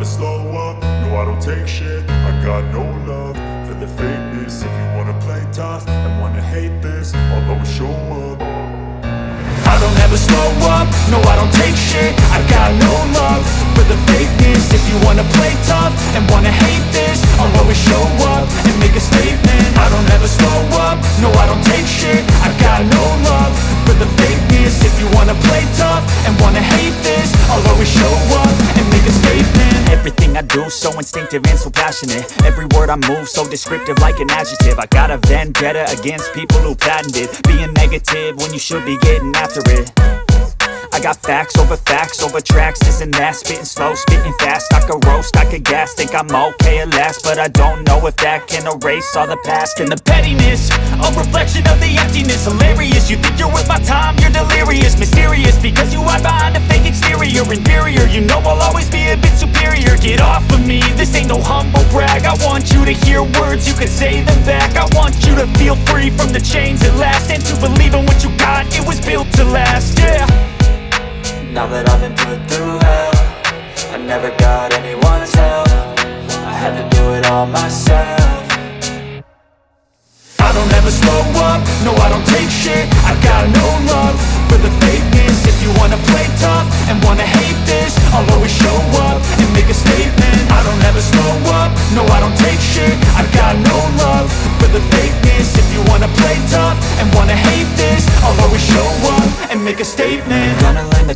slow up, no I don't take shit. I got no love for the fakeness. If you wanna play tough and wanna hate this, I'll always show up. I don't ever slow up, no I don't take shit. I got no love for the fakeness. If you wanna play tough and wanna hate this, I'll always show up and make a statement. I don't ever slow up, no I don't take shit. I got no love for the fakeness. If you wanna play tough and wanna hate this, I'll always show up and make a statement. Everything I do so instinctive and so passionate. Every word I move so descriptive like an adjective. I got a vendetta against people who patented being negative when you should be getting after it. I got facts over tracks, this and that. Spitting slow, spitting fast, I could roast, I could gas. Think I'm okay at last, but I don't know if that can erase all the past. And the pettiness, a reflection of the emptiness. Hilarious, you think you're worth my time, you're delirious. Mysterious, because you hide behind a fake exterior. Inferior, you know I'll always be a bit superior. Get off of me, this ain't no humble brag. I want you to hear words, you can say them back. I want you to feel free from the chains at last, and to believe in what you got, it was built to last, yeah. Now that I've been put through hell, I never got anyone's help. I had to do it all myself. I don't ever slow up, no I don't take shit. I got no love for the fakeness. If you wanna play tough and wanna hate this, I'll always show up and make a statement. I don't ever slow up, no I don't take shit. I got no love for the fakeness. If you wanna play tough and wanna hate this, I'll always show up and make a statement. Gonna learn the